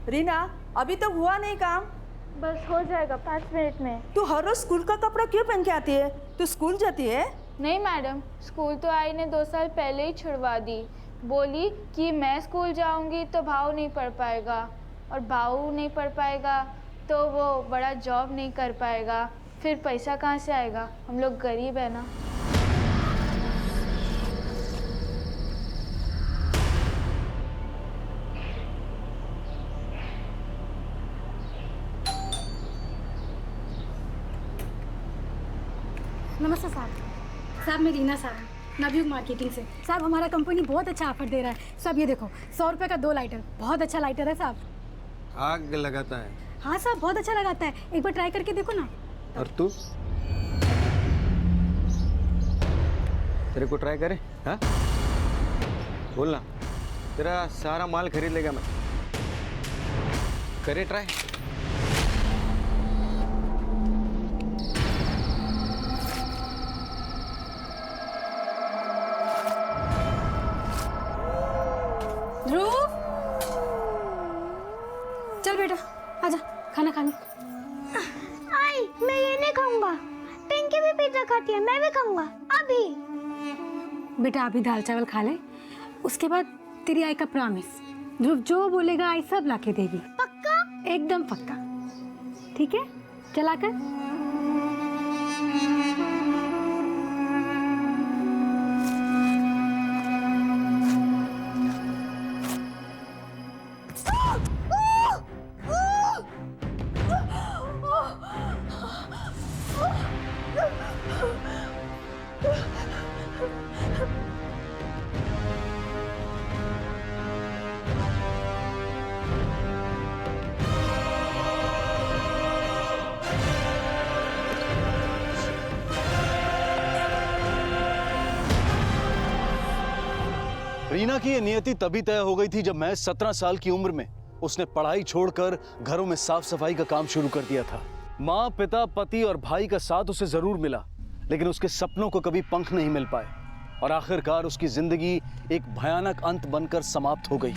रीना, अभी तो हुआ नहीं काम। बस हो जाएगा 5 मिनट में। तू हर रोज स्कूल का कपड़ा क्यों पहन के आती है? तू स्कूल जाती है? नहीं मैडम, स्कूल तो आई ने 2 साल पहले ही छुड़वा दी। बोली कि मैं स्कूल जाऊंगी तो भाव नहीं पढ़ पाएगा, और भाव नहीं पढ़ पाएगा तो वो बड़ा जॉब नहीं कर पाएगा, फिर पैसा कहाँ से आएगा? हम लोग गरीब है ना। नमस्ते साहब, मैं रीना साहब, नवयुग मार्केटिंग से। साहब हमारा कंपनी बहुत अच्छा ऑफर दे रहा है। साहब ये देखो, 100 रुपये का 2 लाइटर, बहुत अच्छा लाइटर है साहब। आग लगाता है? हाँ साहब, बहुत अच्छा लगाता है, एक बार ट्राई करके देखो ना। और तू? तेरे को ट्राई करे? हाँ, बोलना, तेरा सारा माल खरीद लेगा मैं। करे ट्राई। चल बेटा, आजा खाना खाने। आई, मैं ये नहीं खाऊंगा। पिंकी भी पिज्जा खाती है, मैं भी खाऊंगा अभी। बेटा अभी दाल चावल खा ले, उसके बाद तेरी आई का प्रॉमिस, ध्रुव जो बोलेगा आई सब लाके देगी। पक्का? एकदम पक्का, ठीक है? चला कर। रीना की ये नियति तभी तय हो गई थी जब मैं 17 साल की उम्र में उसने पढ़ाई छोड़कर घरों में साफ सफाई का काम शुरू कर दिया था। माँ, पिता, पति और भाई का साथ उसे जरूर मिला, लेकिन उसके सपनों को कभी पंख नहीं मिल पाए और आखिरकार उसकी जिंदगी एक भयानक अंत बनकर समाप्त हो गई।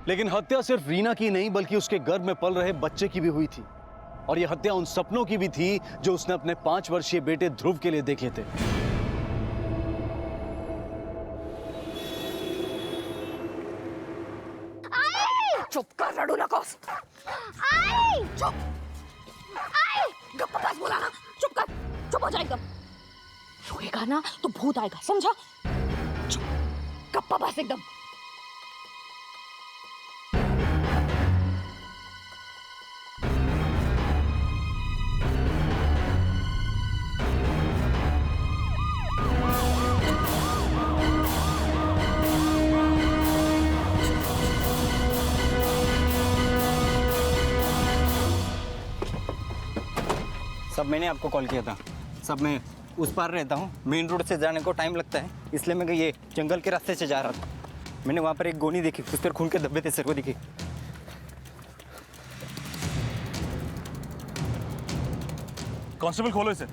लेकिन हत्या सिर्फ रीना की नहीं बल्कि उसके गर्भ में पल रहे बच्चे की भी हुई थी, और यह हत्या उन सपनों की भी थी जो उसने अपने 5 वर्षीय बेटे ध्रुव के लिए देखे थे। चुप कर, रड़ू नकोस। आई! चुप। आई! गप्पा बस बोला ना, चुप कर, चुप हो जा एकदम। रोएगा ना तो भूत आएगा, समझा? चुप, गप्पा बस एकदम। सब मैंने आपको कॉल किया था। सब मैं उस पार रहता हूँ, मेन रोड से जाने को टाइम लगता है, इसलिए मैं ये जंगल के रास्ते से जा रहा था। मैंने वहाँ पर एक गोनी देखी, उस पर खून के धब्बे थे, सर को दिखे। कांस्टेबल खोलो इसे।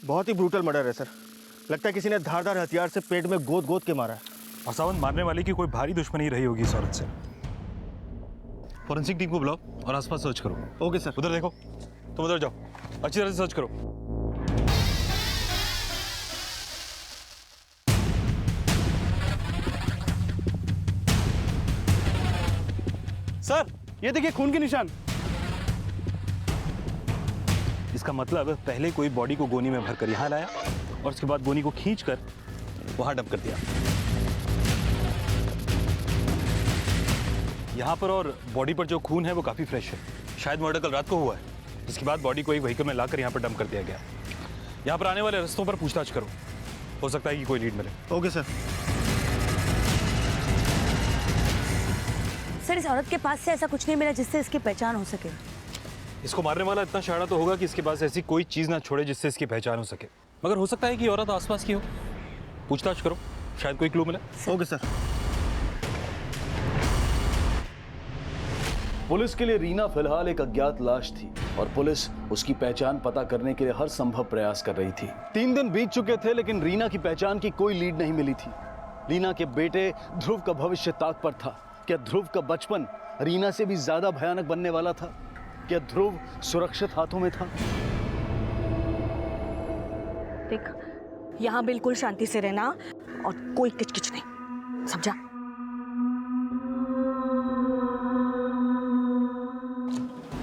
बहुत ही ब्रूटल मर्डर है सर। लगता है किसी ने धारदार हथियार से पेट में गोद गोद के मारा है। हसावन मारने वाले की कोई भारी दुश्मनी रही होगी इस औरत से। फॉरेंसिक टीम को बुलाओ और आसपास सर्च करो। Okay sir. उधर देखो, तुम उधर जाओ, अच्छी तरह से सर्च करो। सर ये देखिए खून के निशान। इसका मतलब पहले कोई बॉडी को गोनी में भरकर यहाँ लाया और उसके बाद गोनी को खींचकर वहां डंप कर दिया। यहाँ पर और बॉडी पर जो खून है वो काफी फ्रेश है, शायद मर्डर कल रात को हुआ है, जिसके बाद बॉडी को एक व्हीकल में लाकर यहाँ पर डंप कर दिया गया। यहाँ पर आने वाले रास्तों पर पूछताछ करो, हो सकता है कि कोई लीड मिले। Okay sir. सर इस औरत के पास से ऐसा कुछ नहीं मिला जिससे इसकी पहचान हो सके। इसको मारने वाला इतना शाना तो होगा कि इसके पास ऐसी कोई चीज ना छोड़े जिससे इसकी पहचान हो सके, मगर हो सकता है कि औरत आसपास की हो। पूछताछ करो, शायद कोई क्लू मिले। Okay sir. पुलिस के लिए रीना फिलहाल एक अज्ञात लाश थी और पुलिस उसकी पहचान पता करने के लिए हर संभव प्रयास कर रही थी। 3 दिन बीत चुके थे लेकिन रीना की पहचान की कोई लीड नहीं मिली थी। रीना के बेटे ध्रुव का भविष्य ताक पर था। क्या ध्रुव का बचपन रीना से भी ज्यादा भयानक बनने वाला था? क्या ध्रुव सुरक्षित हाथों में था? देख, यहाँ बिल्कुल शांति से रहना और कोई किचकिच नहीं, समझा?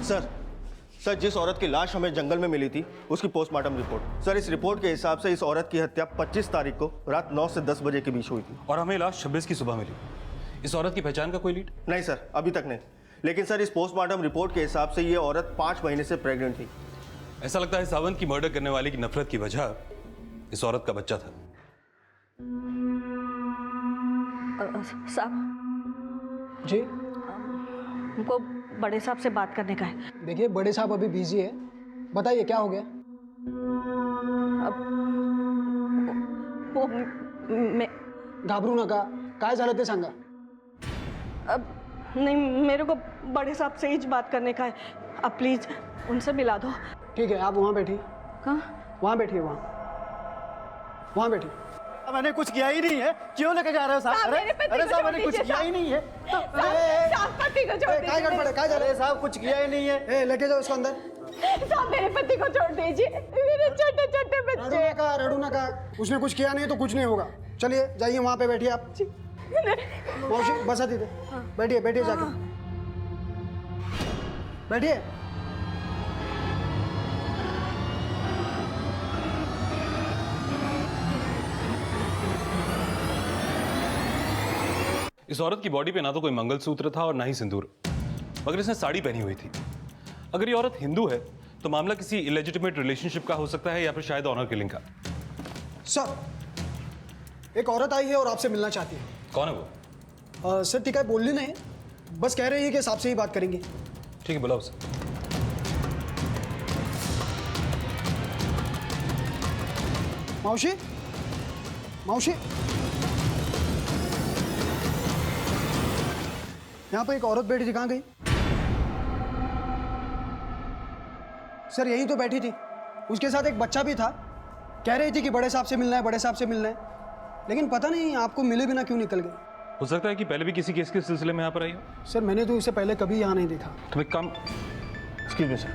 सर, जिस औरत की लाश हमें जंगल में मिली थी उसकी पोस्टमार्टम रिपोर्ट। सर, इस रिपोर्ट के हिसाब से इस औरत की हत्या 25 तारीख को रात 9 से 10 बजे के बीच हुई थी। और हमें लाश 26 की सुबह मिली। इस औरत की पहचान का कोई लीड? नहीं सर, अभी तक नहीं। लेकिन सर, इस पोस्टमार्टम रिपोर्ट के हिसाब से ये औरत 5 महीने से प्रेग्नेंट थी। ऐसा लगता है सावंत की मर्डर करने वाले की नफरत की वजह इस औरत का बच्चा था। साहब जी, हमको बड़े साहब से बात करने का है। देखिए, बड़े साहब अभी बिजी है, बताइए क्या हो गया? अब वो मैं घाबरू नका, काय झालं ते सांगा। अब नहीं, मेरे को बड़े साहब से ही बात करने का है। अब प्लीज उनसे मिला दो। ठीक है, आप वहाँ बैठिए। कहाँ? वहाँ बैठिए, वहाँ बैठिए। मैंने कुछ किया ही नहीं है, क्यों लेके जा रहे हो साहब? अरे साहब, मैंने कुछ किया ही नहीं है। काय गड़बड़ है, काय जा रहे अरे साहब, कुछ किया ही नहीं है। लेके जाओ इसको अंदर। साहब, मेरे पति को छोड़ दीजिए, मेरे छोटे छोटे बच्चे। रड़ू नका, उसने कुछ किया नहीं तो कुछ नहीं होगा। चलिए जाइए, वहाँ पे बैठिए आप। मौसी बसा दीजिए, बैठिए बैठिए जाके बैठिए। इस औरत की बॉडी पे ना तो कोई मंगलसूत्र था और ना ही सिंदूर, मगर इसने साड़ी पहनी हुई थी। अगर ये औरत हिंदू है तो मामला किसी इलेजिटिमेट रिलेशनशिप का हो सकता है या फिर शायद ऑनर किलिंग का। सर, एक औरत आई है और आपसे मिलना चाहती है। कौन है वो? सर ठीक है, बोलनी नहीं, बस कह रही है कि इस आपसे ही बात करेंगे। ठीक है, बुलाओ उसे। मौसी, मौसी, यहाँ पर एक औरत बैठी थी, कहाँ गई? सर यहीं तो बैठी थी, उसके साथ एक बच्चा भी था। कह रही थी कि बड़े साहब से मिलना है, बड़े साहब से मिलना है, लेकिन पता नहीं आपको मिले बिना क्यों निकल गए। हो सकता है कि पहले भी किसी केस के सिलसिले में यहाँ पर आई हो। सर मैंने तो इसे पहले कभी यहाँ नहीं देखा। तुम एक काम, एक्सक्यूज मी सर।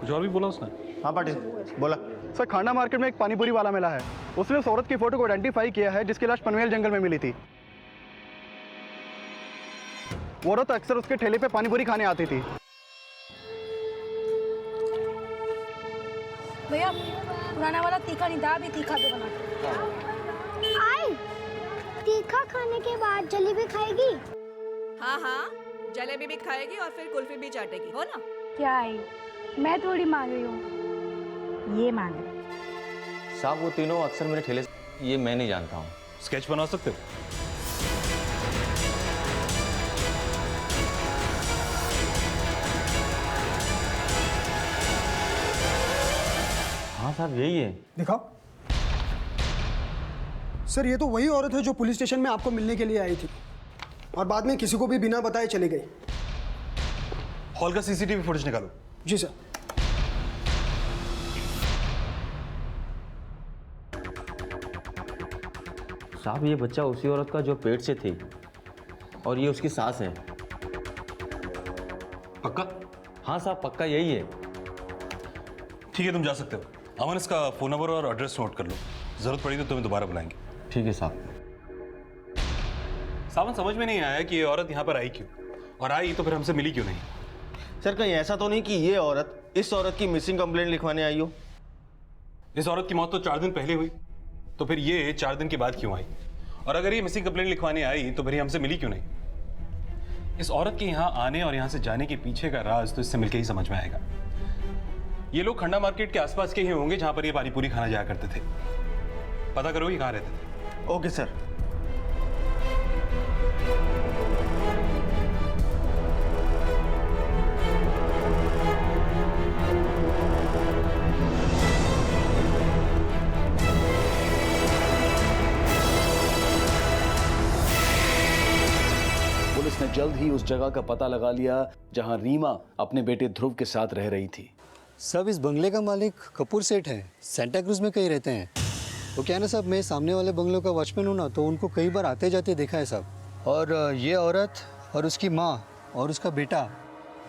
कुछ और भी बोला उसने? हाँ पाटिल, बोला। सर, खांडा मार्केट में एक पानीपुरी वाला मिला है, उसने उस औरत की फोटो को आइडेंटिफाई किया है जिसकी लाश पनवेल जंगल में मिली थी। वो औरत अक्सर उसके ठेले पे पानीपुरी खाने आती थी। भैया, पुराना वाला तीखा नहीं था, अभी तीखा भी बना के। आई तीखा खाने के बाद जलेबी खाएगी? हाँ हाँ, जलेबी भी खाएगी और फिर कुल्फी भी चाटेगी, हो ना? क्या आई, मैं थोड़ी मांग रही हूँ, ये मांग रही। साहब, वो तीनों अक्सर मेरे ठेले से, ये मैं नहीं जानता हूँ। स्केच बना सकते हो? हाँ साहब, यही है। दिखाओ। सर ये तो वही औरत है जो पुलिस स्टेशन में आपको मिलने के लिए आई थी और बाद में किसी को भी बिना बताए चली गई। हॉल का सीसीटीवी फुटेज निकालो। जी सर। साहब, ये बच्चा उसी औरत का जो पेट से थी और ये उसकी सास है। पक्का? हाँ साहब, पक्का यही है। ठीक है, तुम जा सकते हो। अमन, इसका फोन नंबर और एड्रेस नोट कर लो, जरूरत पड़ी तो तुम्हें दोबारा बुलाएंगे। ठीक है साहब। सावन, समझ में नहीं आया कि ये औरत यहाँ पर आई क्यों, और आई तो फिर हमसे मिली क्यों नहीं? सर कहीं ऐसा तो नहीं कि ये औरत इस औरत की मिसिंग कंप्लेंट लिखवाने आई हो? इस औरत की मौत तो 4 दिन पहले हुई, तो फिर ये 4 दिन के बाद क्यों आई? और अगर ये मिसिंग कंप्लेंट लिखवाने आई तो फिर ये हमसे मिली क्यों नहीं? इस औरत के यहाँ आने और यहाँ से जाने के पीछे का राज तो इससे मिलकर ही समझ में आएगा। ये लोग खंडा मार्केट के आसपास के ही होंगे जहां पर ये पानीपुरी खाना जाया करते थे। पता करो ये कहाँ रहते थे। Okay sir. पुलिस पुलिस ने जल्द ही उस जगह का पता लगा लिया जहां रीमा अपने बेटे ध्रुव के साथ रह रही थी। सब इस बंगले का मालिक कपूर सेठ है, सेंटा क्रूज में कहीं रहते हैं। तो क्या है ना साहब, मैं सामने वाले बंगलों का वॉचमैन हूँ ना, तो उनको कई बार आते जाते देखा है साहब। और ये औरत और उसकी माँ और उसका बेटा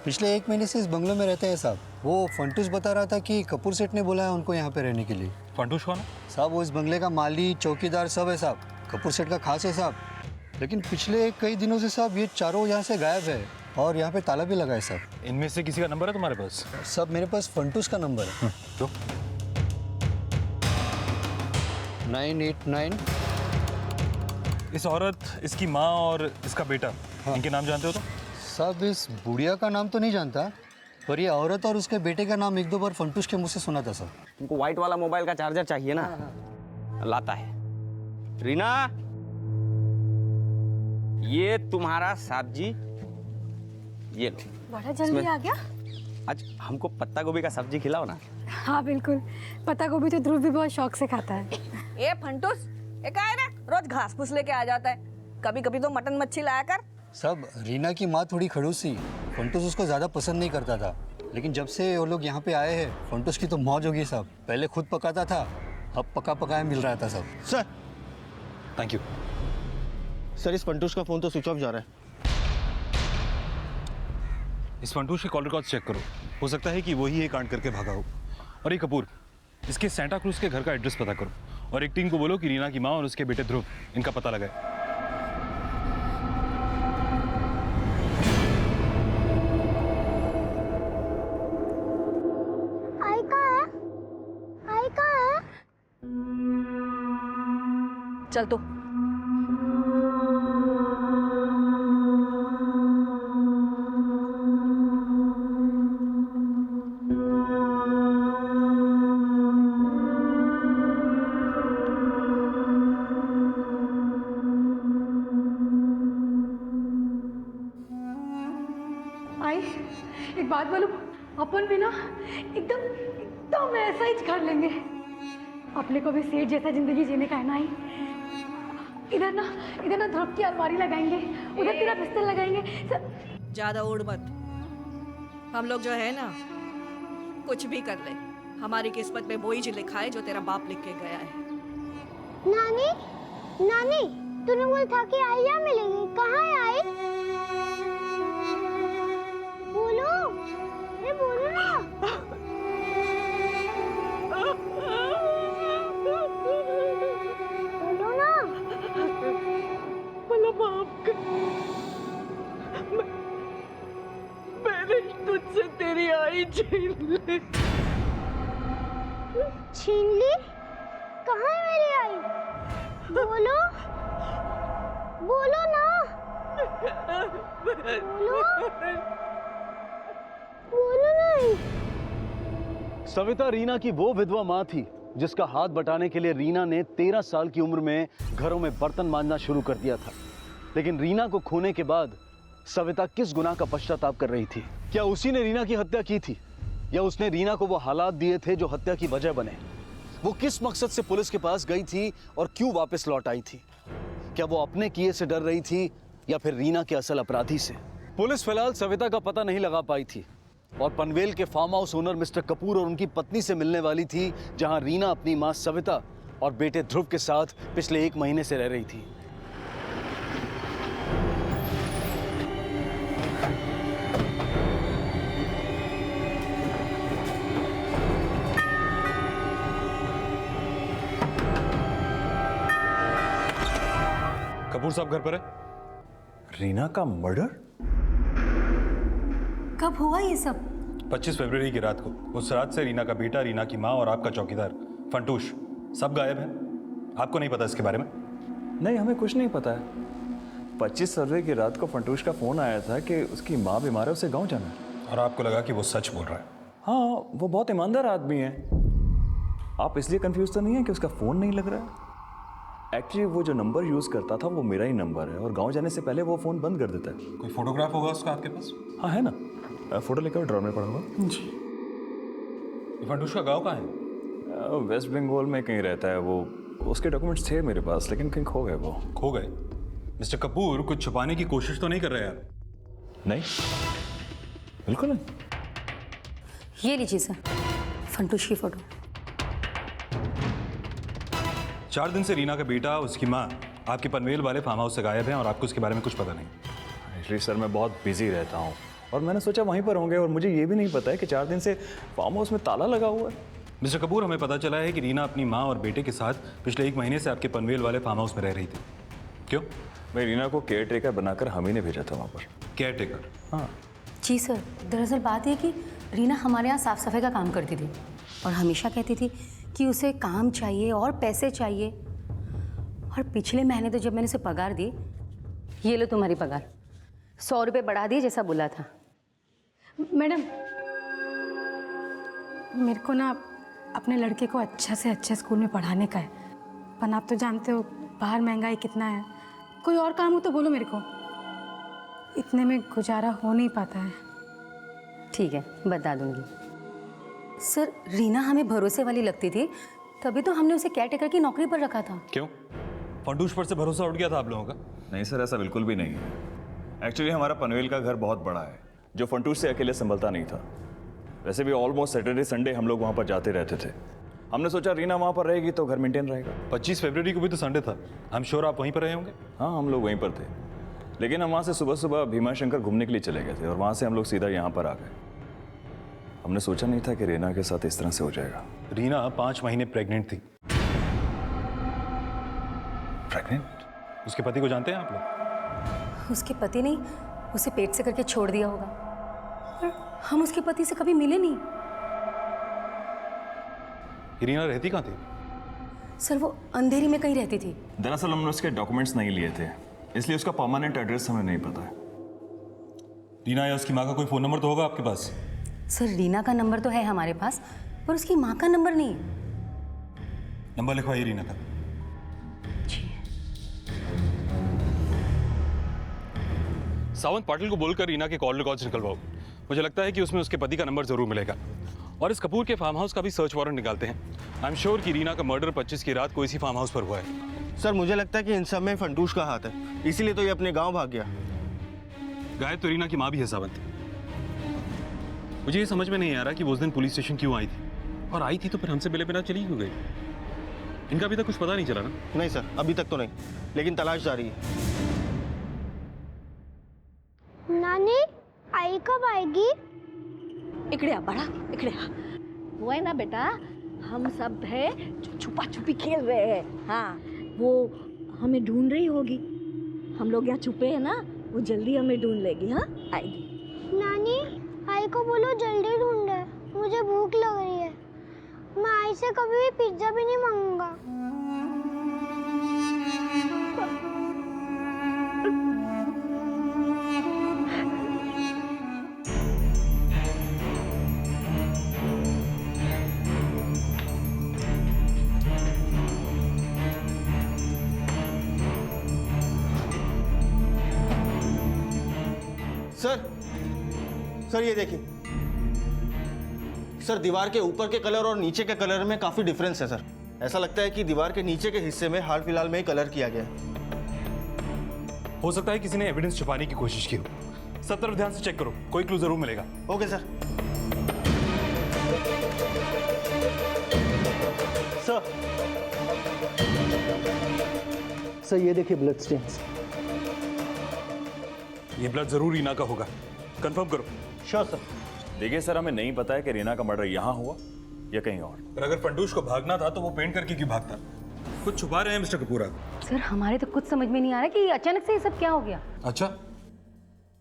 पिछले 1 महीने से इस बंगलों में रहते हैं साहब। वो फंटूस बता रहा था कि कपूर सेठ ने बोला है उनको यहाँ पे रहने के लिए। फंटूस कौन है साहब? वो इस बंगले का माली, चौकीदार सब है साहब। कपूर सेठ का खास है साहब। लेकिन पिछले कई दिनों से साहब ये चारों यहाँ से गायब है और यहाँ पे ताला भी लगा है साहब। इनमें से किसी का नंबर है तुम्हारे पास? साहब मेरे पास फंटूस का नंबर है। तो 989। इस औरत, इसकी माँ और इसका बेटा, इनके नाम जानते हो तो? साहब इस बुढ़िया का नाम तो नहीं जानता, पर ये औरत और उसके बेटे का नाम 1-2 बार फंटूस के मुंह से सुना था साहब। तुमको व्हाइट वाला मोबाइल का चार्जर चाहिए ना? लाता है। रीना, ये तुम्हारा सब्जी, ये लो। बड़ा जल्दी आ गया। आज हमको पत्ता गोभी का सब्जी खिलाओ ना। हाँ बिल्कुल, पत्ता गोभी तो ध्रुव भी बहुत शौक से खाता है। ए फंटूस, ये क्या है ना, रोज घास फूस लेके आ जाता है। कभी कभी तो मटन मच्छी लाया कर। साहब रीना की माँ थोड़ी खड़ूस थी, फंटूस उसको ज़्यादा पसंद नहीं करता था। लेकिन जब से वो लोग यहाँ पे आए हैं, फंटूस की तो मौज होगी साहब। पहले खुद पकाता था, अब पका पकाया मिल रहा था साहब। Sir, thank you. सर इस फंटूस का फ़ोन तो स्विच ऑफ जा रहा है। इस फंटूस के कॉल रिकॉर्ड चेक करो, हो सकता है कि वही ये कांड करके भागा हो। और ये कपूर, इसके सेंटा क्रूज के घर का एड्रेस पता करो और एक टीम को बोलो कि रीना की माँ और उसके बेटे ध्रुव, इनका पता लगाए। आई कहाँ है? चल तो। आई एक बात बोलूं, अपन भी ना एकदम ऐसा ही कर लेंगे। अपने को भी सेठ जैसा जिंदगी जीने का है ना। आई इधर ना ध्रुव की अलमारी लगाएंगे, उधर तेरा बिस्तर लगाएंगे। ज्यादा उड़ मत। हम लोग जो है ना, कुछ भी कर ले, हमारी किस्मत में वही जो लिखा है जो तेरा बाप लिख के गया है। नानी, तूने बोला था कि आई यहाँ मिलेगी, कहाँ है आई? बोलो, अरे बोलो ना। बोलो ना। बोलो बाप का। मैंने तुझसे तेरी आई छीन ली। छीन ली? कहाँ है मेरी आई? बोलो ना। बोलो ना। सविता रीना की वो विधवा माँ थी जिसका हाथ बटाने के लिए रीना ने 13 साल की उम्र में घरों में बर्तन मांजना शुरू कर दिया था। लेकिन रीना को खोने के बाद सविता किस गुनाह का पश्चाताप कर रही थी? क्या उसी ने रीना की हत्या की थी या उसने रीना को वो हालात दिए थे जो हत्या की वजह बने? वो किस मकसद से पुलिस के पास गई थी और क्यों वापस लौट आई थी? क्या वो अपने किए से डर रही थी या फिर रीना के असल अपराधी से? पुलिस फिलहाल सविता का पता नहीं लगा पाई थी और पनवेल के farm house owner mister Kapoor और उनकी पत्नी से मिलने वाली थी, जहां रीना अपनी मां सविता और बेटे ध्रुव के साथ पिछले 1 महीने से रह रही थी। कपूर साहब घर पर है? रीना का मर्डर? कब हुआ ये सब? 25 फरवरी की रात को। उस रात से रीना का बेटा, रीना की माँ और आपका चौकीदार फंटूश सब गायब हैं। आपको नहीं पता इसके बारे में? नहीं, हमें कुछ नहीं पता है। 25 फरवरी की रात को फंटूश का फोन आया था कि उसकी माँ बीमार है, उसे गांव जाना है। और आपको लगा कि वो सच बोल रहा है? हाँ, वो बहुत ईमानदार आदमी है। आप इसलिए कंफ्यूज तो नहीं है कि उसका फ़ोन नहीं लग रहा है? एक्चुअली वो जो नंबर यूज़ करता था वो मेरा ही नंबर है और गांव जाने से पहले वो फ़ोन बंद कर देता है। कोई फोटोग्राफ होगा उसका आपके पास? हाँ है ना, फ़ोटो लेकर ड्रॉर में पड़ा हुआ। जी। फंटूश का गाँव कहाँ है? वेस्ट बंगाल में कहीं रहता है वो। उसके डॉक्यूमेंट्स थे मेरे पास, लेकिन कहीं खो गए। वो खो गए? मिस्टर कपूर कुछ छुपाने की कोशिश तो नहीं कर रहे आप? नहीं, बिल्कुल नहीं। ये लीजिए सर, फंटूश की फोटो। 4 दिन से रीना का बेटा, उसकी माँ आपके पनवेल वाले फार्म हाउस से गायब हैं और आपको उसके बारे में कुछ पता नहीं। एक्चुअली सर मैं बहुत बिजी रहता हूँ और मैंने सोचा वहीं पर होंगे, और मुझे ये भी नहीं पता है कि 4 दिन से फार्म हाउस में ताला लगा हुआ है। मिस्टर कपूर, हमें पता चला है कि रीना अपनी माँ और बेटे के साथ पिछले 1 महीने से आपके पनवेल वाले फार्म हाउस में रह रही थी। क्यों? मैं रीना को केयर टेकर बनाकर हम ही ने भेजा था वहाँ पर। Care taker? हाँ जी सर, दरअसल बात ये कि रीना हमारे यहाँ साफ़ सफाई का काम करती थी और हमेशा कहती थी कि उसे काम चाहिए और पैसे चाहिए। और पिछले महीने तो जब मैंने उसे पगार दी, ये लो तुम्हारी पगार, 100 रुपये बढ़ा दिए जैसा बोला था। मैडम, मेरे को ना अपने लड़के को अच्छा से अच्छा स्कूल में पढ़ाने का है, पर आप तो जानते हो बाहर महंगाई कितना है। कोई और काम हो तो बोलो मेरे को, इतने में गुजारा हो नहीं पाता है। ठीक है, बता दूंगी। सर, रीना हमें भरोसे वाली लगती थी, तभी तो हमने उसे केयर टेकर की नौकरी पर रखा था। क्यों? फंटूश पर से भरोसा उठ गया था आप लोगों का? नहीं सर, ऐसा बिल्कुल भी नहीं है। एक्चुअली हमारा पनवेल का घर बहुत बड़ा है, जो फंटूश से अकेले संभलता नहीं था। वैसे भी ऑलमोस्ट सैटरडे संडे हम लोग वहाँ पर जाते रहते थे। हमने सोचा रीना वहाँ पर रहेगी तो घर मेंटेन रहेगा। 25 फरवरी को भी तो संडे था, हम श्योर आप वहीं पर रहे होंगे। हाँ, हम लोग वहीं पर थे, लेकिन हम वहाँ से सुबह सुबह भीमा शंकर घूमने के लिए चले गए थे और वहाँ से हम लोग सीधा यहाँ पर आ गए। हमने सोचा नहीं था कि रीना के साथ इस तरह से हो जाएगा। रीना 5 महीने प्रेग्नेंट थी। प्रेग्नेंट? उसके पति को जानते हैं आप लोग? उसके पति नहीं, उसे पेट से करके छोड़ दिया होगा। पर हम उसके पति से कभी मिले नहीं। रीना रहती कहाँ थी? सर, वो अंधेरी में कहीं रहती थी। दरअसल हमने उसके डॉक्यूमेंट्स नहीं लिए थे, इसलिए उसका परमानेंट एड्रेस हमें नहीं पता है। रीना या उसकी माँ का कोई फ़ोन नंबर तो होगा आपके पास? सर, रीना का नंबर तो है हमारे पास, पर उसकी माँ का नंबर नहीं। नंबर लिखवाइए रीना का। सावंत पाटिल को बोलकर रीना के कॉल रिकॉर्ड्स निकलवाओ। मुझे लगता है कि उसमें उसके पति का नंबर जरूर मिलेगा। और इस कपूर के फार्म हाउस का भी सर्च वारंट निकालते हैं। आई एम श्योर कि रीना का मर्डर 25 की रात को इसी फार्म हाउस पर हुआ है। सर, मुझे लगता है कि इन सब में फंटूश का हाथ है, इसीलिए तो ये अपने गांव भाग गया। गायब तो रीना की माँ भी है सावंत। मुझे ये समझ में नहीं आ रहा कि वो उस दिन पुलिस स्टेशन क्यों आई थी, और आई थी तो फिर हमसे मिले बिना चली क्यों गई? इनका अभी तक कुछ पता नहीं चला ना? नहीं सर, अभी तक तो नहीं, लेकिन तलाश जारी है। नानी, आई कब आएगी? इकड़े आ बड़ा, इकड़े आ। वो है ना बेटा, हम सब है जो छुपा छुपी खेल रहे हैं। हाँ, वो हमें ढूंढ रही होगी। हम लोग यहाँ छुपे हैं ना, वो जल्दी हमें ढूंढ लेगी। हाँ, आएगी। नानी, आई को बोलो जल्दी ढूंढे, मुझे भूख लग रही है। मैं आई से कभी भी पिज्जा भी नहीं मांगूंगा। सर ये देखिए सर, दीवार के ऊपर के कलर और नीचे के कलर में काफी डिफरेंस है सर। ऐसा लगता है कि दीवार के नीचे के हिस्से में हाल फिलहाल में ही कलर किया गया है। हो सकता है किसी ने एविडेंस छुपाने की कोशिश की हो। सब तरफ ध्यान से चेक करो, कोई क्लू जरूर मिलेगा। Okay sir. सर ये देखिए ब्लड स्टेन्स। ये ब्लड जरूर रीना का होगा, कंफर्म करो। Sure sir. देखिए सर, हमें नहीं पता है कि रीना का मर्डर यहाँ हुआ या कहीं और। पर अगर फंटूश को भागना था तो वो पेंट करके क्यों भागता? कुछ छुपा रहे हैं मिस्टर कपूर आप। सर, हमारे तो कुछ समझ में नहीं आ रहा कि अचानक से ये सब क्या हो गया। अच्छा,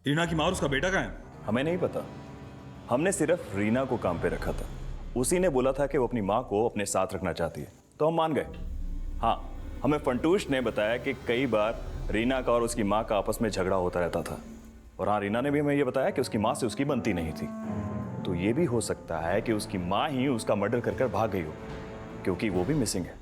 रीना की माँ और उसका बेटा कहाँ है? हमें नहीं पता, हमने सिर्फ रीना को काम पे रखा था। उसी ने बोला था कि वो अपनी माँ को अपने साथ रखना चाहती है, तो हम मान गए। हाँ, हमें फंटूश ने बताया कि कई बार रीना का और उसकी माँ का आपस में झगड़ा होता रहता था। और हाँ, रीना ने भी हमें ये बताया कि उसकी माँ से उसकी बनती नहीं थी। तो ये भी हो सकता है कि उसकी माँ ही उसका मर्डर कर भाग गई हो, क्योंकि वो भी मिसिंग है।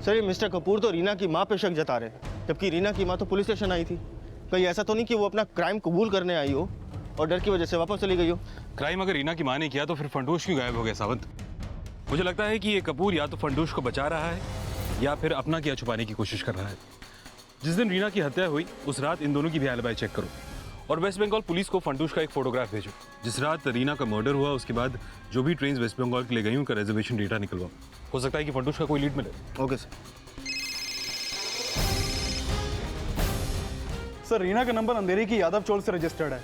सर, ये मिस्टर कपूर तो रीना की माँ पे शक जता रहे हैं, जबकि रीना की माँ तो पुलिस स्टेशन आई थी। कहीं ऐसा तो नहीं कि वो अपना क्राइम कबूल करने आई हो और डर की वजह से वापस चली गई हो। क्राइम अगर रीना की माँ ने किया तो फिर फंटूश क्यों गायब हो गया सावंत? मुझे लगता है कि ये कपूर या तो फंटूश को बचा रहा है या फिर अपना किया छुपाने की कोशिश कर रहा है। जिस दिन रीना की हत्या हुई उस रात इन दोनों की भी एलिबाई चेक करो और वेस्ट बंगाल पुलिस को फंटूश का एक फोटोग्राफ भेजो। जिस रात रीना का मर्डर हुआ उसके बाद जो भी ट्रेन वेस्ट बंगाल के लिए गई उनका रिजर्वेशन डेटा निकलवाओ। हो सकता है कि फंटूश का कोई लीड मिले। Okay sir. सर रीना का नंबर अंधेरी की यादव चौल से रजिस्टर्ड है।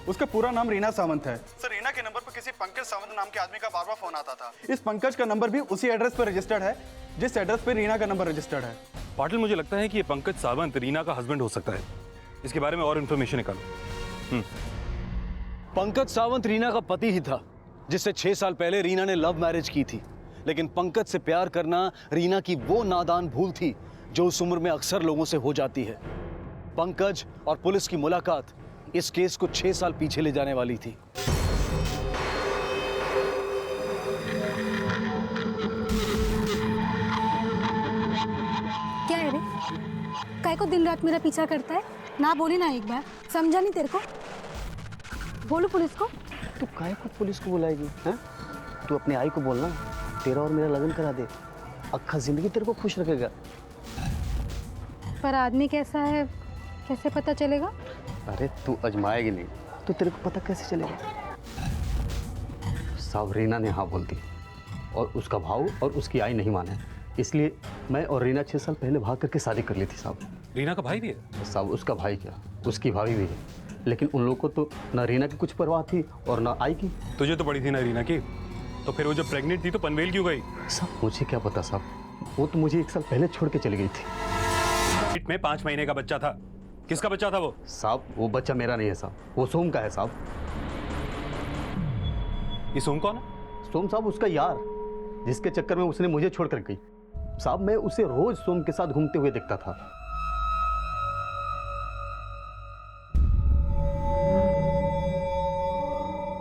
उसका पूरा नाम रीना सावंत है। सर रीना के नंबर पर किसी पंकज सावंत नाम के आदमी का बार बार फोन आता था। इस पंकज का नंबर भी उसी एड्रेस पर रजिस्टर्ड है जिस एड्रेस पर रीना का नंबर रजिस्टर्ड है। पाटिल, मुझे लगता है कि ये पंकज सावंत रीना का हस्बैंड हो सकता है। इसके बारे में और इन्फॉर्मेशन निकालो। पंकज सावंत रीना का पति ही था जिससे 6 साल पहले रीना ने लव मैरिज की थी। लेकिन पंकज से प्यार करना रीना की वो नादान भूल थी जो उस उम्र में अक्सर लोगों से हो जाती है। पंकज और पुलिस की मुलाकात इस केस को 6 साल पीछे ले जाने वाली थी। क्या है रे? काय को दिन रात मेरा पीछा करता है? ना बोली ना एक बार, समझा नहीं तेरे को? बोलो पुलिस को। तू काय को पुलिस को बुलाएगी? हैं? तू अपने आई को बोलना, तेरा और मेरा लगन करा दे, अक्खा जिंदगी तेरे को खुश रखेगा। पर आदमी कैसा है कैसे पता चलेगा? अरे तू अजमाएगी नहीं तो तेरे को पता कैसे चलेगा? साहब रीना ने हाँ बोल दी और उसका भाव और उसकी आई नहीं माने, इसलिए मैं और रीना 6 साल पहले भाग करके शादी कर ली थी साहब। रीना का भाई भी है? साहब उसका भाई क्या, उसकी भाभी भी है, लेकिन उन लोगों को तो ना रीना की कुछ परवाह थी और ना आई की। तुझे तो पड़ी थी ना रीना की, तो फिर वो जब प्रेग्नेंट थी तो पनवेल क्यों गई? साहब मुझे क्या पता साहब, वो तो मुझे 1 साल पहले छोड़ के चली गई थी। पेट में 5 महीने का बच्चा था। किसका बच्चा था वो? साहब वो बच्चा मेरा नहीं है साहब, वो सोम का है साहब। ये सोम कौन है? सोम साहब उसका यार, जिसके चक्कर में उसने मुझे छोड़ कर गई। साहब मैं उसे रोज सोम के साथ घूमते हुए देखता था।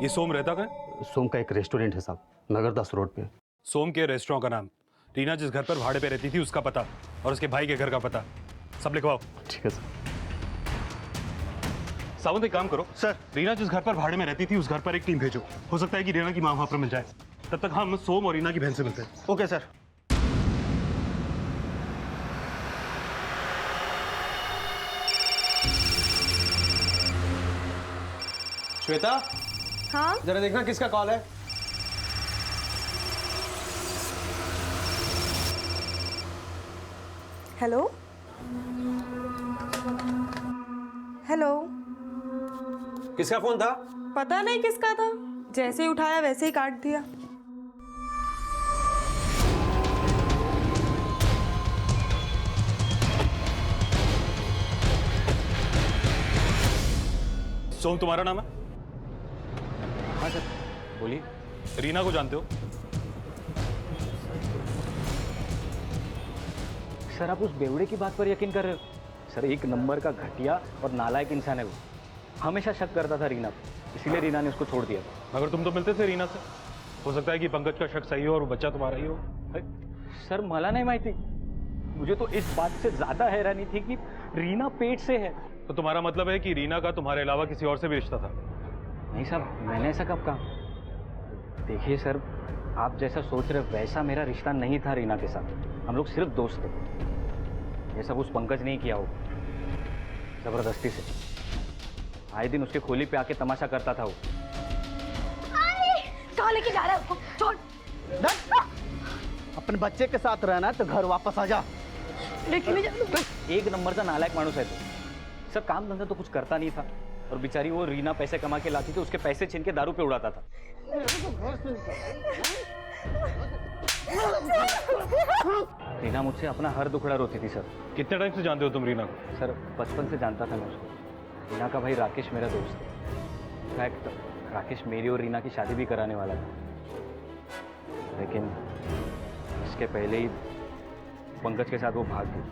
ये सोम रहता कहाँ? सोम का एक रेस्टोरेंट है साहब, नगरदास रोड पे। सोम के रेस्टोरेंट का नाम, रीना जिस घर पर भाड़े पे रहती थी उसका पता और उसके भाई के घर का पता सब लिखवाओ। ठीक है सर। सावंत एक काम करो सर, रीना जिस घर पर भाड़े में रहती थी उस घर पर एक टीम भेजो। हो सकता है कि रीना की मां वहां पर मिल जाए। तब तक हम सोम और रीना की बहन से मिलते हैं। Okay sir. श्वेता, हाँ जरा देखना किसका कॉल है। हेलो हेलो, किसका फोन था? पता नहीं किसका था, जैसे ही उठाया वैसे ही काट दिया। सोम तुम्हारा नाम है? हाँ सर। बोलिए। रीना को जानते हो? सर आप उस बेवड़े की बात पर यकीन कर रहे हो? सर 1 नंबर का घटिया और नालायक इंसान है वो। हमेशा शक करता था रीना पर, इसीलिए रीना ने उसको छोड़ दिया। मगर तुम तो मिलते थे रीना से। हो सकता है कि पंकज का शक सही हो और वो बच्चा तुम्हारा ही हो। सर मला नहीं माहिती, मुझे तो इस बात से ज्यादा हैरानी थी कि रीना पेट से है। तो तुम्हारा मतलब है कि रीना का तुम्हारे अलावा किसी और से भी रिश्ता था? नहीं साहब, मैंने ऐसा कब कहा? देखिए सर, आप जैसा सोच रहे वैसा मेरा रिश्ता नहीं था रीना के साथ। हम लोग सिर्फ दोस्त थे। ये सब उस पंकज ने ही किया हो, जबरदस्ती से। आए दिन उसके खोली पे आके तमाशा करता था वो। कहाँ लेके जा रहा है उसको? छोड़। अपने बच्चे के साथ रहना है तो घर वापस आ जा। लेकिन 1 नंबर का नालायक मानुस है तो। सर काम धंधा तो कुछ करता नहीं था और बेचारी वो रीना पैसे कमा के लाती थी, उसके पैसे छीन के दारू पे उड़ाता था। रीना मुझसे अपना हर दुखड़ा रोती थी सर। कितने टाइम से जानते हो तुम रीना को? सर बचपन से जानता था मैं उसको। रीना का भाई राकेश मेरा दोस्त है। इनफैक्ट राकेश मेरी और रीना की शादी भी कराने वाला था, लेकिन इसके पहले ही पंकज के साथ वो भाग गई।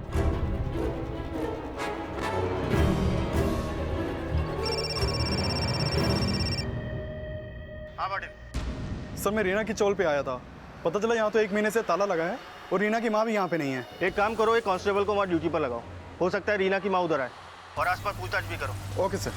हाँ पाटिल। सर मैं रीना की चौल पे आया था, पता चला यहाँ तो 1 महीने से ताला लगा है और रीना की माँ भी यहाँ पे नहीं है। एक काम करो, एक कांस्टेबल को वहाँ ड्यूटी पर लगाओ, हो सकता है रीना की माँ उधर आए, और आसपास पूछताछ भी करो। Okay sir.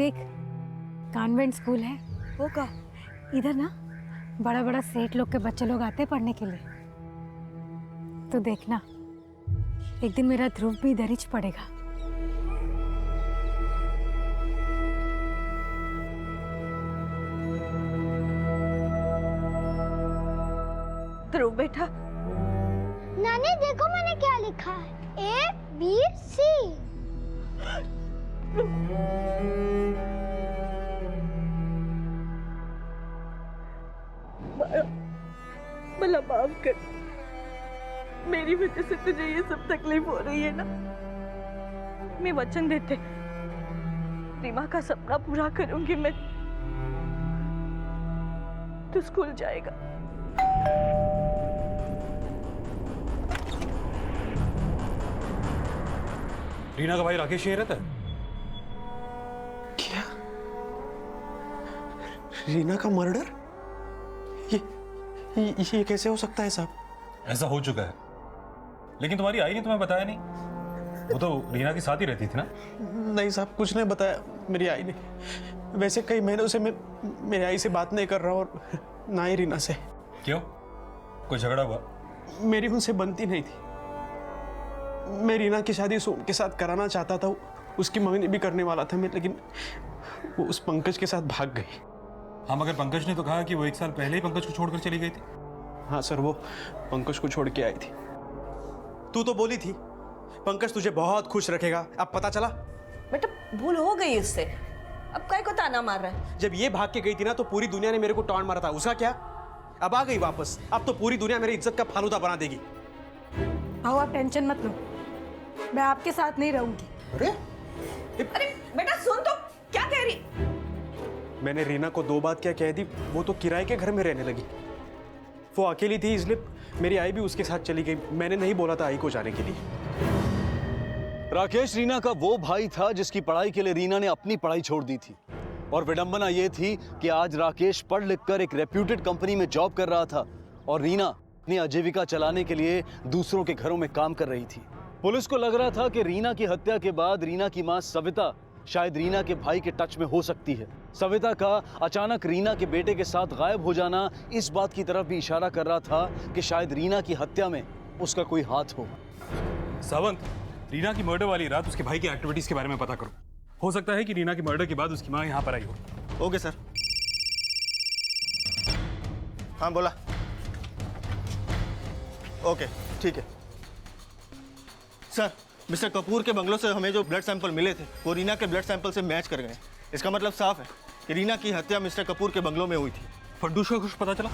देख, कॉन्वेंट स्कूल है वो का। इधर ना बड़ा बड़ा सेठ लोग के बच्चे लोग आते हैं पढ़ने के लिए। तो देखना एक दिन मेरा ध्रुव भी इधर ही पढ़ेगा। ध्रुव बेटा, नानी देखो मैंने क्या लिखा है, ABC। भला माफ कर, मेरी वजह से तुझे ये सब तकलीफ हो रही है ना। मैं वचन देते रीमा का सपना पूरा करूंगी मैं। तू स्कूल जाएगा। रीना का भाई राकेश यही रहता है? क्या? रीना का मर्डर? ये कैसे हो सकता है साहब? ऐसा हो चुका है, लेकिन तुम्हारी आई ने तुम्हें बताया नहीं। वो तो रीना के साथ ही रहती थी ना? नहीं साहब, कुछ नहीं बताया मेरी आई ने। वैसे कई महीनों से मैं मेरी आई से बात नहीं कर रहा और ना ही रीना से। क्यों? कोई झगड़ा हुआ? मेरी उनसे बनती नहीं थी। मैं रीना की शादी सोम के साथ कराना चाहता था, उसकी मम्मी ने भी करने वाला था मैं, लेकिन वो उस पंकज के साथ भाग गई। हाँ, मगर पंकज ने तो कहा कि वो 1 साल पहले ही पंकज को छोड़कर चली गई थी। हाँ सर, वो पंकज को छोड़ के आई थी। तू तो बोली थी पंकज तुझे बहुत खुश रखेगा, अब पता चला? बेटा भूल हो गई उससे, अब काय को ताना मार रहा है? जब ये भाग के गई थी ना तो पूरी दुनिया ने मेरे को टॉन्ट मारा था, उसका क्या? अब आ गई वापस, अब तो पूरी दुनिया मेरी इज्जत का फालूदा बना देगी। आओ आप टेंशन मत लो, मैं आपके साथ नहीं रहूंगी। अरे बेटा सुन तो, क्या कह रही? मैंने रीना को 2 बात क्या कह दी, वो तो किराए के घर में रहने लगी। वो अकेली थी इसलिए मेरी आई भी उसके साथ चली गई। मैंने नहीं बोला था आई को जाने के लिए। राकेश रीना का वो भाई था जिसकी पढ़ाई के लिए रीना ने अपनी पढ़ाई छोड़ दी थी। और विडंबना ये थी कि आज राकेश पढ़ लिख कर एक रेप्यूटेड कंपनी में जॉब कर रहा था और रीना अपनी आजीविका चलाने के लिए दूसरों के घरों में काम कर रही थी। पुलिस को लग रहा था कि रीना की हत्या के बाद रीना की मां सविता शायद रीना के भाई के टच में हो सकती है। सविता का अचानक रीना के बेटे के साथ गायब हो जाना इस बात की तरफ भी इशारा कर रहा था कि शायद रीना की हत्या में उसका कोई हाथ हो। सावंत, रीना की मर्डर वाली रात उसके भाई की एक्टिविटीज के बारे में पता करो। हो सकता है कि रीना की मर्डर के बाद उसकी मां यहाँ पर आई हो। Okay sir. हाँ बोला। ओके ठीक है सर। मिस्टर कपूर के बंगलों से हमें जो ब्लड सैंपल मिले थे वो रीना के ब्लड सैंपल से मैच कर गए। इसका मतलब साफ है कि रीना की हत्या मिस्टर कपूर के बंगलों में हुई थी। फंटूश का कुछ पता चला?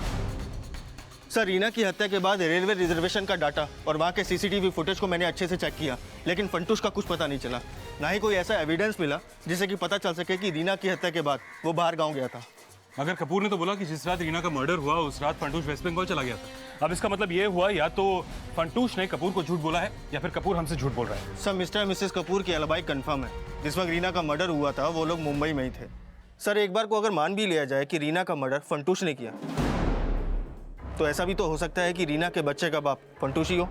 सर रीना की हत्या के बाद रेलवे रिजर्वेशन का डाटा और वहाँ के सीसीटीवी फुटेज को मैंने अच्छे से चेक किया, लेकिन फंटूश का कुछ पता नहीं चला। ना ही कोई ऐसा एविडेंस मिला जिससे कि पता चल सके कि रीना की हत्या के बाद वो बाहर गाँव गया था। मगर कपूर ने तो बोला कि जिस रात रीना का मर्डर हुआ उस रात फंटूश वेस्ट बंगाल चला गया था। अब इसका मतलब ये हुआ या तो फंटूश ने कपूर को झूठ बोला है या फिर कपूर हमसे झूठ बोल रहा है। सर मिस्टर और मिसेस कपूर की अलिबाई कंफर्म है। जिस वक्त रीना का मर्डर हुआ था वो लोग मुंबई में ही थे। सर एक बार को अगर मान भी लिया जाए कि रीना का मर्डर फंटूश ने किया तो ऐसा भी तो हो सकता है कि रीना के बच्चे का बाप फंटूश ही हो।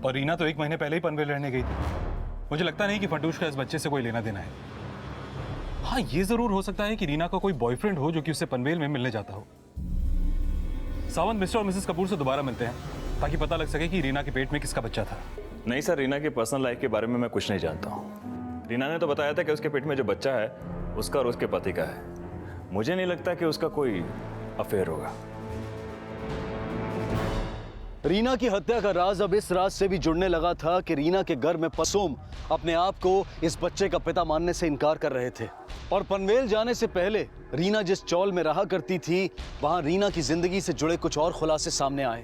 और रीना तो 1 महीने पहले ही पनवेल रहने गई थी। मुझे लगता नहीं कि फंटूश का इस बच्चे से कोई लेना देना है। हाँ, ये जरूर हो सकता है कि रीना का कोई बॉयफ्रेंड हो जो कि उससे पनवेल में मिलने जाता हो। सावंत, मिस्टर और मिसेस कपूर से दोबारा मिलते हैं ताकि पता लग सके कि रीना के पेट में किसका बच्चा था। नहीं सर, रीना की पर्सनल लाइफ के बारे में मैं कुछ नहीं जानता हूँ। रीना ने तो बताया था कि उसके पेट में जो बच्चा है उसका और उसके पति का है। मुझे नहीं लगता कि उसका कोई अफेयर होगा। रीना की हत्या का राज अब इस राज से भी जुड़ने लगा था कि रीना के घर में पसोम अपने आप को इस बच्चे का पिता मानने से इनकार कर रहे थे। और पनवेल जाने से पहले रीना जिस चौल में रहा करती थी वहां रीना की जिंदगी से जुड़े कुछ और खुलासे सामने आए।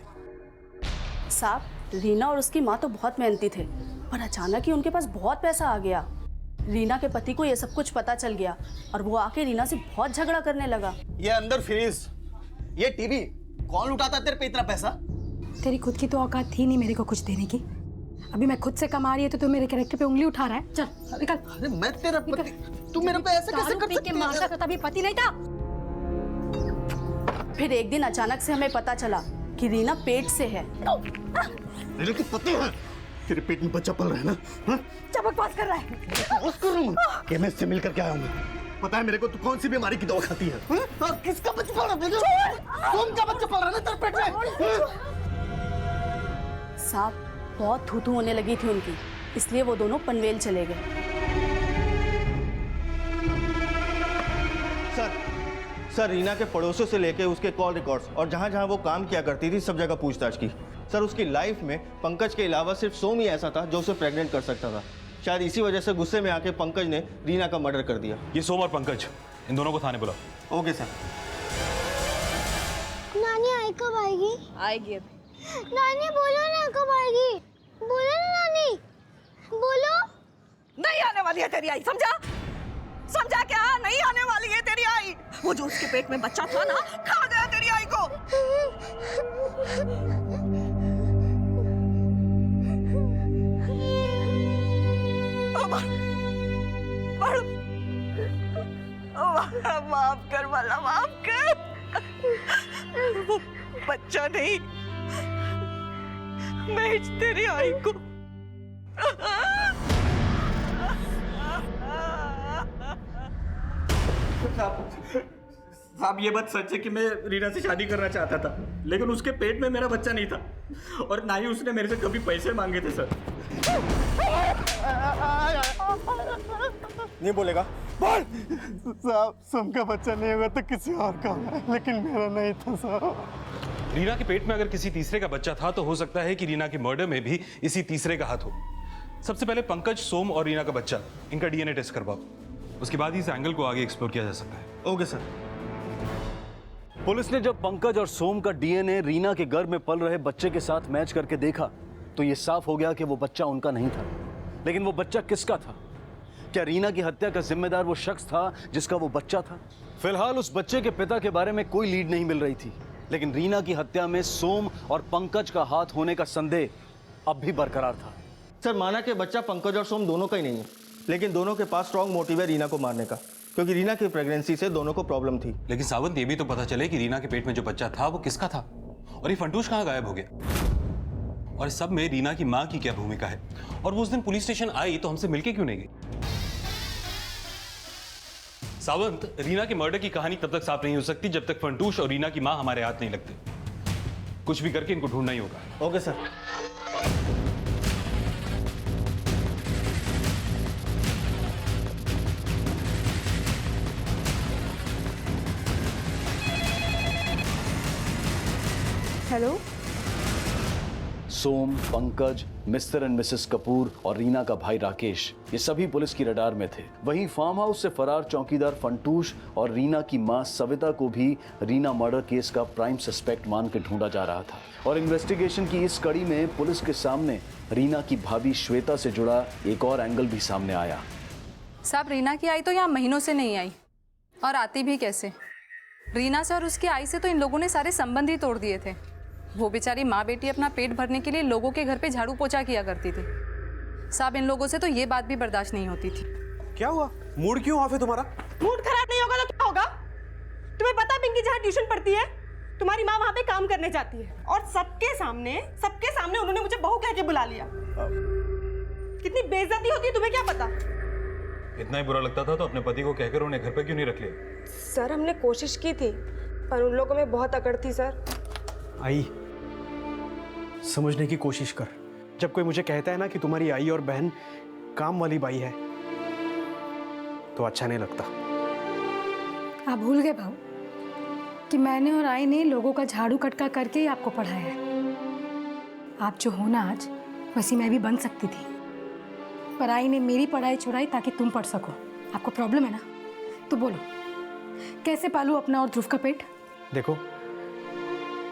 साहब, रीना और उसकी माँ तो बहुत मेहनती थे, पर अचानक ही उनके पास बहुत पैसा आ गया। रीना के पति को ये सब कुछ पता चल गया और वो आके रीना से बहुत झगड़ा करने लगा। ये अंदर फ्रीज, ये टीवी, कौन लुटाता तेरे पे इतना पैसा? तेरी खुद की तो औकात थी नहीं मेरे को कुछ देने की। अभी मैं खुद से कमा रही है तो तू मेरे कैरेक्टर पे उंगली उठा रहा है। चल निकल। अरे मैं तेरा पति, तू मेरे पे ऐसे कैसे कर सकती है? मारता था तभी पति नहीं था। फिर एक दिन अचानक से हमें पता चला कि रीना पेट से है। मेरे को पता है तेरे पेट में बच्चा पल रहा है ना? हाँ? क्या बकवास कर रहा है? बकवास कर रहा हूँ। केमिस्ट से मिलकर के आया हूँ मैं। पता है मेरे को तू कौन सी बीमारी की दवा खाती है? किसका बच्चा पल रहा है? कौन का बच्चा पल रहा है तेरे पेट में? साहब बहुत थू-थू होने लगी थी उनकी, इसलिए वो दोनों पनवेल चले गए। सर रीना के पड़ोसियों से लेके उसके कॉल रिकॉर्ड्स और जहाँ जहाँ वो काम किया करती थी सब जगह पूछताछ की। सर उसकी लाइफ में पंकज के अलावा सिर्फ सोम ही ऐसा था जो उसे प्रेग्नेंट कर सकता था। शायद इसी वजह से गुस्से में आके पंकज ने रीना का मर्डर कर दिया। ये सोम और पंकज, इन दोनों को थाने बुलाओ। Okay sir. नानी आई कब आएगी? आएगी अभी। नानी बोलो ना कब आएगी? बोलो ना नानी, बोलो। नहीं आने वाली है तेरी आई, समझा? समझा क्या? नहीं आने वाली है तेरी आई। वो जो उसके पेट में बच्चा था ना, खा गया तेरी आई को। माफ कर वाला, माफ कर। वो बच्चा नहीं, मैं तेरी आई को। साहब ये बात सच है कि मैं रीना से शादी करना चाहता था, लेकिन उसके पेट में मेरा बच्चा नहीं था और ना ही उसने मेरे से कभी पैसे मांगे थे सर। नहीं बोलेगा? बोल। साहब सोम का बच्चा नहीं होगा तो किसी और का होगा, लेकिन मेरा नहीं था साहब। रीना के पेट में अगर किसी तीसरे का बच्चा था तो हो सकता है कि रीना के मर्डर में भी इसी तीसरे का हाथ हो। सबसे पहले पंकज, सोम और रीना का बच्चा, इनका डीएनए टेस्ट करवाओ। उसके बाद ही इस एंगल को आगे एक्सप्लोर किया जा सकता है। Okay sir. पुलिस ने जब पंकज और सोम का डीएनए रीना के गर्भ में पल रहे बच्चे के साथ मैच करके देखा तो ये साफ हो गया कि वो बच्चा उनका नहीं था। लेकिन वो बच्चा किसका था? क्या रीना की हत्या का जिम्मेदार वो शख्स था जिसका वो बच्चा था? फिलहाल उस बच्चे के पिता के बारे में कोई लीड नहीं मिल रही थी, लेकिन रीना की हत्या में सोम और पंकज का हाथ होने का संदेह अब भी बरकरार था। सर माना कि बच्चा पंकज और सोम दोनों का ही नहीं है, लेकिन दोनों के पास स्ट्रॉन्ग मोटिव है रीना को मारने का, क्योंकि रीना की प्रेगनेंसी से दोनों को प्रॉब्लम थी। लेकिन सावंत, ये भी तो पता चले कि रीना के पेट में जो बच्चा था वो किसका था, और ये फंटूश कहाँ गायब हो गया, और इस सब में रीना की माँ की क्या भूमिका है, और वो उस दिन पुलिस स्टेशन आई तो हमसे मिलके क्यों नहीं गई? सावंत, रीना के मर्डर की कहानी तब तक साफ नहीं हो सकती जब तक फंटूश और रीना की माँ हमारे हाथ नहीं लगते। कुछ भी करके इनको ढूंढना ही होगा। Okay sir. Hello. Som, Pankaj, mister and Mrs Kapoor और रीना का भाई राकेश, ये सभी पुलिस की रडार में थे। वहीं फार्म हाउस से फरार चौकीदार फंटूश और रीना की मां सविता को भी रीना मर्डर केस का प्राइम सस्पेक्ट मान के ढूंढा जा रहा था। और इन्वेस्टिगेशन की इस कड़ी में पुलिस के सामने रीना की भाभी श्वेता से जुड़ा एक और एंगल भी सामने आया। साहब, रीना की आई तो यहाँ महीनों से नहीं आई, और आती भी कैसे? रीना से और उसकी आई से तो इन लोगों ने सारे संबंध ही तोड़ दिए थे। वो बेचारी माँ बेटी अपना पेट भरने के लिए लोगों के घर पे झाड़ू पोछा किया करती थी। साहब, इन लोगों से तो ये बात भी बर्दाश्त नहीं होती थी। क्या हुआ? मूड क्यों ऑफ है तुम्हारा? मूड खराब नहीं होगा तो क्या होगा? तुम्हें पता पिंकी जहाँ ट्यूशन पढ़ती है, तुम्हारी माँ वहाँ पे काम करने जाती है, और सबके सामने उन्होंने मुझे बहू कह के बुला लिया। कितनी बेइज्जती होती है तुम्हें क्या पता? इतना ही बुरा लगता था तो अपने पति को कहकर उन्हें घर पे क्यों नहीं रख लिया? सर हमने कोशिश की थी, पर उन लोगों में बहुत अकड़ थी सर। आई, समझने की कोशिश कर। जब कोई मुझे कहता है ना कि तुम्हारी आई और बहन काम वाली बाई है तो अच्छा नहीं लगता। आप भूल गए भाऊ कि मैंने और आई ने लोगों का झाड़ू कटका करके ही आपको पढ़ाया है। आप जो हो ना आज, वैसी मैं भी बन सकती थी, पर आई ने मेरी पढ़ाई छुड़ाई ताकि तुम पढ़ सको। आपको प्रॉब्लम है ना, तो बोलो कैसे पालूं अपना और ध्रुव का पेट? देखो,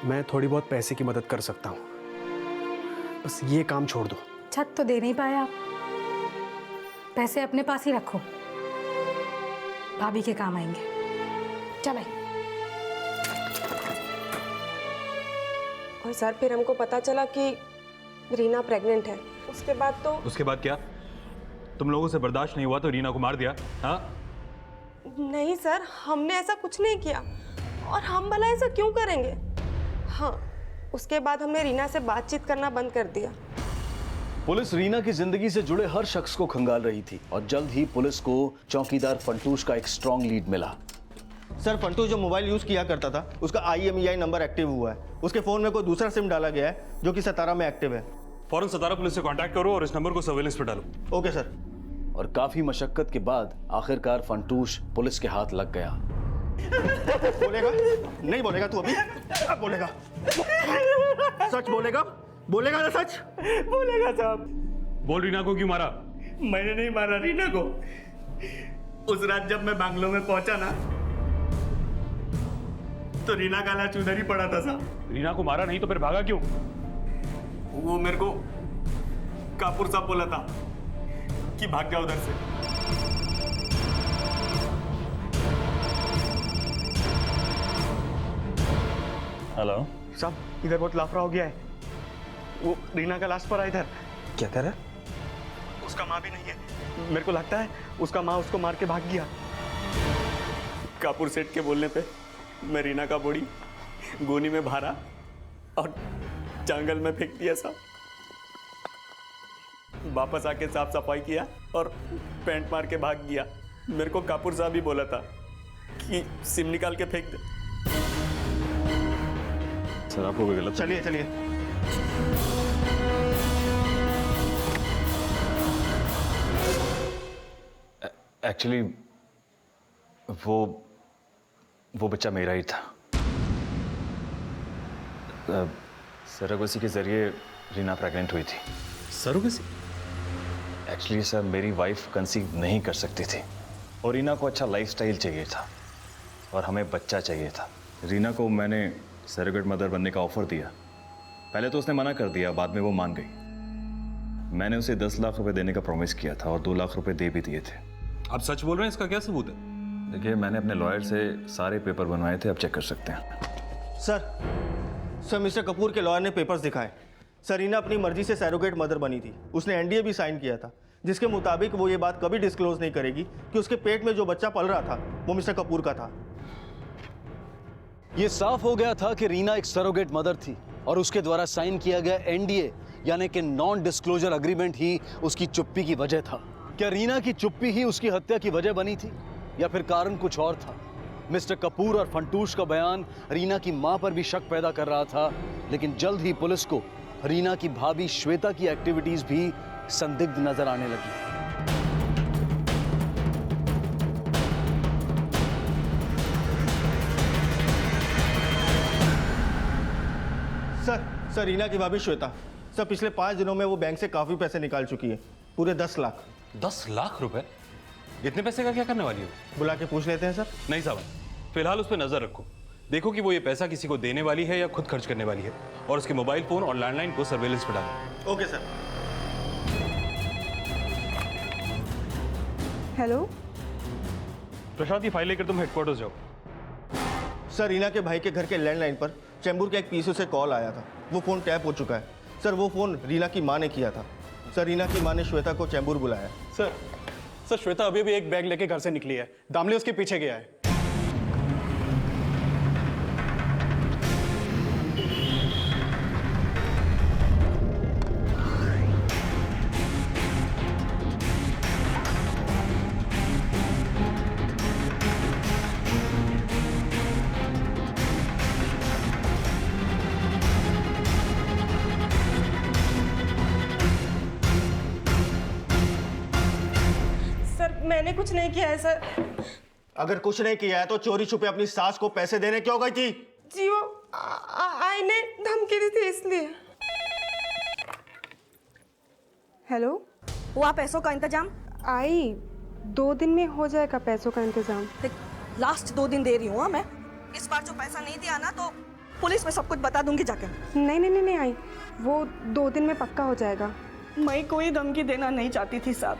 मैं थोड़ी बहुत पैसे की मदद कर सकता हूँ, बस ये काम छोड़ दो। छत तो दे नहीं पाए आप, पैसे अपने पास ही रखो, भाभी के काम आएंगे। चल आई। और सर फिर हमको पता चला कि रीना प्रेग्नेंट है। उसके बाद क्या? तुम लोगों से बर्दाश्त नहीं हुआ तो रीना को मार दिया? हाँ? नहीं सर, हमने ऐसा कुछ नहीं किया, और हम भला ऐसा क्यों करेंगे? हाँ, उसके बाद हमने रीना से बातचीत करना बंद कर दिया। पुलिस रीना की जिंदगी से जुड़े हर शख्स को खंगाल रही थी और जल्द ही पुलिस को चौकीदार फंटूश का एक स्ट्रॉन्ग लीड मिला। सर फंटूश जो मोबाइल यूज़ किया करता था उसका IMEI नंबर एक्टिव हुआ है। उसके फ़ोन में कोई दूसरा सिम डाला गया है जो कि सतारा में एक्टिव है। फौरन सतारा पुलिस से कांटेक्ट करो और इस नंबर को सर्वेलेंस पे डालो। Okay sir. और काफी मशक्कत के बाद आखिरकार फंटूश पुलिस के हाथ लग गया। बोलेगा? नहीं बोलेगा तू अभी? अब बोलेगा? सच बोलेगा? बोलेगा ना सच? बोलेगा साहब। बोल रीना को क्यों मारा? मैंने नहीं मारा रीना को। उस रात जब मैं बैंगलोर में पहुंचा ना तो रीना का लाश उधर ही पड़ा था साहब। रीना को मारा नहीं तो फिर भागा क्यों? वो मेरे को कापुर साहब बोला था कि भाग जा उधर से। हेलो साहब इधर बहुत लाफड़ा हो गया है। वो रीना का लाश पड़ा इधर। क्या कह रहा? उसका माँ भी नहीं है। मेरे को लगता है उसका माँ उसको मार के भाग गया। कापुर सेठ के बोलने पे मैं रीना का बॉडी गोनी में भरा और जंगल में फेंक दिया साहब। वापस आके साफ सफाई किया और पैंट मार के भाग गया। मेरे को कापुर साहब ही बोला था कि सिम निकाल के फेंक दे। सर आपको कोई गलत? चलिए चलिए। एक्चुअली वो बच्चा मेरा ही था। सरोगेसी के जरिए रीना प्रेग्नेंट हुई थी। सरोगेसी? एक्चुअली सर मेरी वाइफ कंसीव नहीं कर सकती थी और रीना को अच्छा लाइफस्टाइल चाहिए था और हमें बच्चा चाहिए था। रीना को मैंने सरोगेट मदर बनने का ऑफर दिया। पहले तो उसने मना कर दिया, बाद में वो मान गई। मैंने उसे 10 लाख रुपए देने का प्रॉमिस किया था और 2 लाख रुपए दे भी दिए थे। आप सच बोल रहे हैं? इसका क्या सबूत है? देखिए मैंने अपने लॉयर से सारे पेपर बनवाए थे, अब चेक कर सकते हैं। सर मिस्टर कपूर के लॉयर ने पेपर्स दिखाए। सर रीना अपनी मर्जी से सरोगेट मदर बनी थी। उसने NDA भी साइन किया था जिसके मुताबिक वो ये बात कभी डिस्क्लोज नहीं करेगी कि उसके पेट में जो बच्चा पल रहा था वो मिस्टर कपूर का था। ये साफ हो गया था कि रीना एक सरोगेट मदर थी और उसके द्वारा साइन किया गया NDA यानी कि नॉन डिस्क्लोजर अग्रीमेंट ही उसकी चुप्पी की वजह था। क्या रीना की चुप्पी ही उसकी हत्या की वजह बनी थी या फिर कारण कुछ और था? मिस्टर कपूर और फंटूश का बयान रीना की मां पर भी शक पैदा कर रहा था, लेकिन जल्द ही पुलिस को रीना की भाभी श्वेता की एक्टिविटीज भी संदिग्ध नजर आने लगी। सर रीना की भाभी श्वेता सर पिछले 5 दिनों में वो बैंक से काफी पैसे निकाल चुकी है, पूरे 10 लाख। 10 लाख रुपए? इतने पैसे का क्या करने वाली हो? बुला के पूछ लेते हैं सर। नहीं साहब, फिलहाल उस पर नजर रखो। देखो कि वो ये पैसा किसी को देने वाली है या खुद खर्च करने वाली है, और उसके मोबाइल फोन और लैंडलाइन को सर्वेलेंस पर डालो। Okay sir. हेलो प्रशांत, ये फाइल लेकर तुम हेडक्वार्टर्स जाओ। सर रीना के भाई के घर के लैंडलाइन पर चेंबूर के एक PCO से कॉल आया था। वो फ़ोन टैप हो चुका है सर। वो फ़ोन रीना की माँ ने किया था। सर रीना की माँ ने श्वेता को चेंबूर बुलाया। सर श्वेता अभी भी एक बैग लेके घर से निकली है। दामले उसके पीछे गया है। मैंने कुछ नहीं किया है सर। अगर कुछ नहीं किया है तो चोरी छुपे अपनी सास को पैसे देने क्यों गई थी? जी वो आई ने धमकी दी थी इसलिए। हेलो, हुआ पैसों का इंतजाम? आई 2 दिन में हो जाएगा पैसों का इंतजाम। लास्ट 2 दिन दे रही हूँ मैं। इस बार जो पैसा नहीं दिया ना तो पुलिस में सब कुछ बता दूंगी जाकर। नहीं आई, वो 2 दिन में पक्का हो जाएगा। मैं कोई धमकी देना नहीं चाहती थी साहब,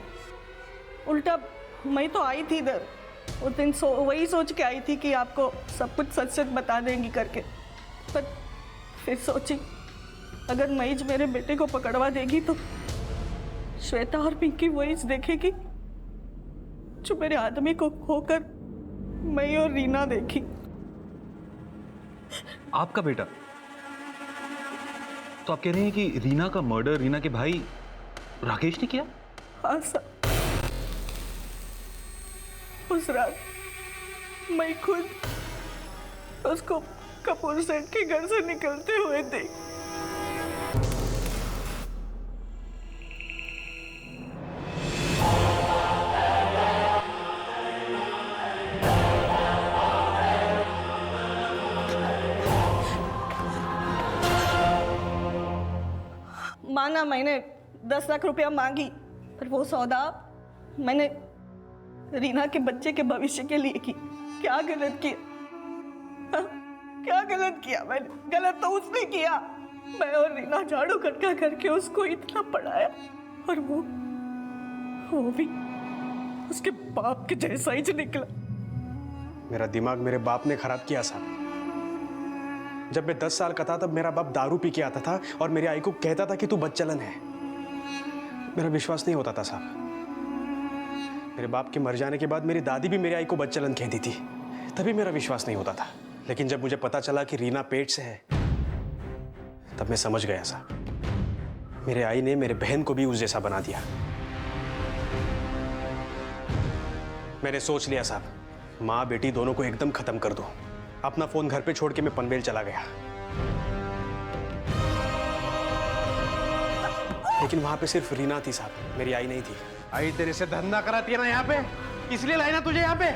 उल्टा मैं तो आई थी इधर उस दिन वही सोच के आई थी कि आपको सब कुछ सच सच बता देंगी करके। पर फिर सोची अगर मईज मेरे बेटे को पकड़वा देगी तो श्वेता और पिंकी वही देखेगी जो मेरे आदमी को खोकर मैं और रीना देखी। आपका बेटा? तो आप कह रही हैं कि रीना का मर्डर रीना के भाई राकेश ने किया? हाँ साहब, उस रात मैं खुद उसको कपूर सेठ के घर से निकलते हुए देख। माना मैंने 10 लाख रुपया मांगी, पर वो सौदा मैंने रीना के बच्चे के भविष्य के लिए की। क्या गलत किया? हाँ? क्या गलत किया मैंने? गलत तो उसने किया। मैं और रीना झाड़ू खटका करके उसको इतना पढ़ाया, और वो भी उसके बाप के जैसा ही निकला। मेरा दिमाग मेरे बाप ने खराब किया साहब। जब मैं 10 साल का था तब मेरा बाप दारू पी के आता था और मेरी आई को कहता था कि तू बदचलन है। मेरा विश्वास नहीं होता था साहब। मेरे बाप के मर जाने के बाद मेरी दादी भी मेरी आई को बदचलन कहती थी, तभी मेरा विश्वास नहीं होता था। लेकिन जब मुझे पता चला कि रीना पेट से है, तब मैं समझ गया साहब। मेरे आई ने मेरे बहन को भी उस जैसा बना दिया। मैंने सोच लिया साहब, माँ बेटी दोनों को एकदम खत्म कर दो। अपना फोन घर पे छोड़ के मैं पनवेल चला गया। लेकिन वहां पे सिर्फ रीना थी साहब, मेरी आई नहीं थी। आई तेरे से धंधा कराती है ना यहाँ पे, इसलिए लाई ना तुझे यहाँ पे।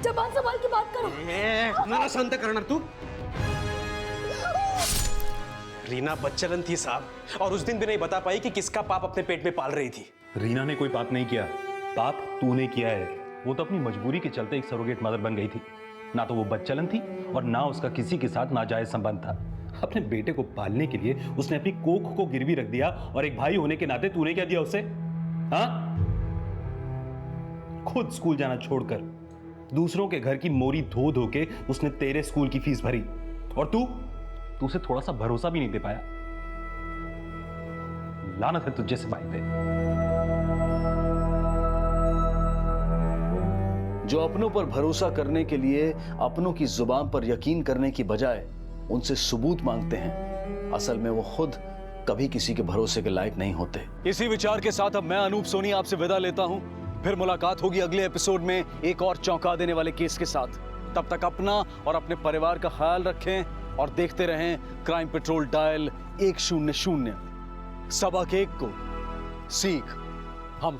जबान संभाल के बात करो। ना शांत करना तू। रीना बच्चलन थी साहब, और उस दिन भी नहीं बता पाई कि किसका पाप अपने पेट में पाल रही थी। रीना ने कोई पाप नहीं किया, पाप तूने किया है। वो तो अपनी मजबूरी के चलते एक सरोगेट मदर बन गई थी। ना तो वो बच्चलन थी और ना उसका किसी के साथ नाजायज संबंध था। अपने बेटे को पालने के लिए उसने अपनी कोख को गिरवी रख दिया, और एक भाई होने के नाते तूने क्या दिया उसे? हाँ? खुद स्कूल जाना छोड़कर दूसरों के घर की मोरी धो धो के उसने तेरे स्कूल की फीस भरी, और तू उसे थोड़ा सा भरोसा भी नहीं दे पाया। लानत है तुझ जैसे भाई पे। जो अपनों पर भरोसा करने के लिए अपनों की जुबान पर यकीन करने की बजाय उनसे सबूत मांगते हैं, असल में वो खुद कभी किसी के भरोसे के लायक नहीं होते। इसी विचार के साथ अब मैं अनूप सोनी आपसे विदा लेता हूं। फिर मुलाकात होगी अगले एपिसोड में एक और चौंका देने वाले केस के साथ। तब तक अपना और अपने परिवार का ख्याल रखें और देखते रहें क्राइम पेट्रोल डायल 100। सबक एक को सीख हम